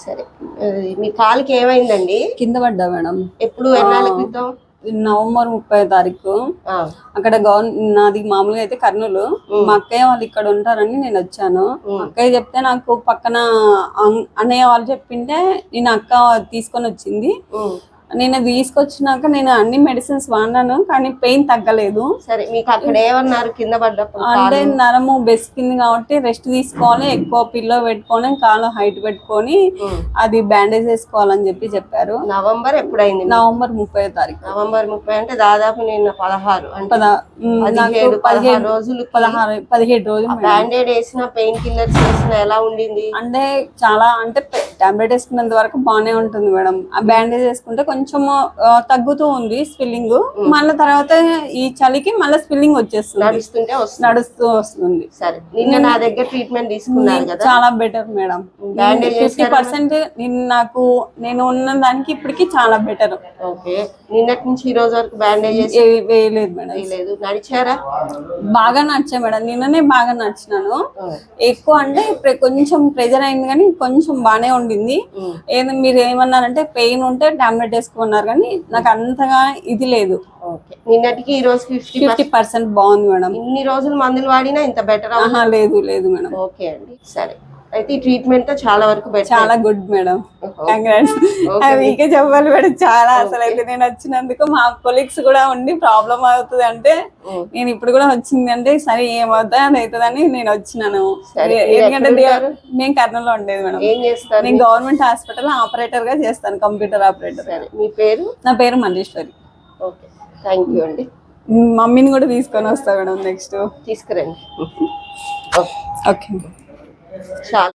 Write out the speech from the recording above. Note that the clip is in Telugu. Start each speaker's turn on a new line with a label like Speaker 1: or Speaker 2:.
Speaker 1: సరే. మీ కాలుకి ఏమైందండి?
Speaker 2: కింద పడ్డా మేడం.
Speaker 1: ఎప్పుడు, ఎన్నాళ్ళ క్రితం?
Speaker 2: నవంబర్ 30వ తారీఖు. అక్కడ నాది మామూలుగా అయితే కర్నూలు. మా అక్కయ్య వాళ్ళు ఇక్కడ ఉంటారని నేను వచ్చాను. అక్కయ్య చెప్తే నాకు పక్కన అన్నయ్య వాళ్ళు చెప్పింటే నేను అక్క తీసుకొని వచ్చింది. నేను తీసుకొచ్చినాక నేను అన్ని మెడిసిన్స్ వాడినాను, కానీ పెయిన్ తగ్గలేదు.
Speaker 1: సరే, మీకు అక్కడ ఏమన్నారు కింద పడ్డప్పుడు?
Speaker 2: అంటే నరము బెసికింది కాబట్టి రెస్ట్ తీసుకోవాలి, ఎక్కువ పిల్లో పెట్టుకొని కాలు హైట్ పెట్టుకొని అది బ్యాండేజ్ వేసుకోవాలని చెప్పారు.
Speaker 1: నవంబర్ ఎప్పుడైంది?
Speaker 2: నవంబర్ 30వ తారీఖు.
Speaker 1: నవంబర్ 30 అంటే దాదాపు నిన్న 16 రోజులు.
Speaker 2: 17 రోజులు.
Speaker 1: బ్యాండేడ్ వేసిన, పెయిన్ కిల్లర్స్ వేసిన ఎలా ఉండింది?
Speaker 2: అంటే చాలా, అంటే టాబ్లెట్ వేసుకున్నంత వరకు బాగానే ఉంటుంది మేడం. ఆ బ్యాండేజ్ వేసుకుంటే కొంచెం తగ్గుతూ ఉంది స్పిల్లింగ్. మళ్ళీ తర్వాత ఈ చలికి మళ్ళీ స్పిల్లింగ్ వచ్చేస్తుంది, నడుస్తూ వస్తుంది.
Speaker 1: సరే, నిన్న నా దగ్గర ట్రీట్మెంట్ తీసుకున్నాను కదా,
Speaker 2: చాలా బెటర్ మేడం. 50% నేను ఉన్న దానికి ఇప్పటికి చాలా బెటర్.
Speaker 1: ఓకే, నిన్నటి నుంచి ఈ రోజు వరకు బ్యాండేజ్
Speaker 2: వేయలేదు మేడం.
Speaker 1: వేయలేదు. నడిచారా?
Speaker 2: బాగా నడిచా మేడం. నిన్ననే బాగా నడిచినాను. ఎక్కువ అంటే కొంచెం ప్రెజర్ అయింది, కానీ కొంచెం బాగానే ఉండింది. మీరు ఏమన్నారంటే పెయిన్ ఉంటే టాబ్లెట్ వేసుకున్నారు, కానీ నాకు అంతగా ఇది లేదు.
Speaker 1: నిన్నటికి ఈ రోజు
Speaker 2: 50% బాగుంది మేడం.
Speaker 1: ఇన్ని రోజులు మందులు వాడినా ఇంత బెటర్?
Speaker 2: లేదు మేడం.
Speaker 1: ఓకే అండి, సరే. అయితే ఈ ట్రీట్మెంట్ తో చాలా వరకు బెటర్.
Speaker 2: చాలా గుడ్ మేడం. కంగ్రాట్స్. మీకే చెప్పాలి మేడం. చాలా అసలు అయితే నేను వచ్చినందుకు మా కొలీగ్స్ కూడా ఉండి ప్రాబ్లం అవుతుంది అంటే నేను ఇప్పుడు కూడా వచ్చింది అంటే సరే ఏమవుతా అది అవుతుందని నేను వచ్చినాను. ఎందుకంటే నేను కర్నూలులో ఉండేది మేడం.
Speaker 1: ఏం చేస్తారు?
Speaker 2: నేను గవర్నమెంట్ హాస్పిటల్ ఆపరేటర్ గా చేస్తాను, కంప్యూటర్ ఆపరేటర్.
Speaker 1: మీ పేరు?
Speaker 2: నా పేరు మల్లేశ్వరి.
Speaker 1: ఓకే, థ్యాంక్ యూ అండి.
Speaker 2: మమ్మీని కూడా తీసుకొని వస్తా మేడం నెక్స్ట్.
Speaker 1: తీసుకురండి.
Speaker 2: ఓకే.
Speaker 1: చాలా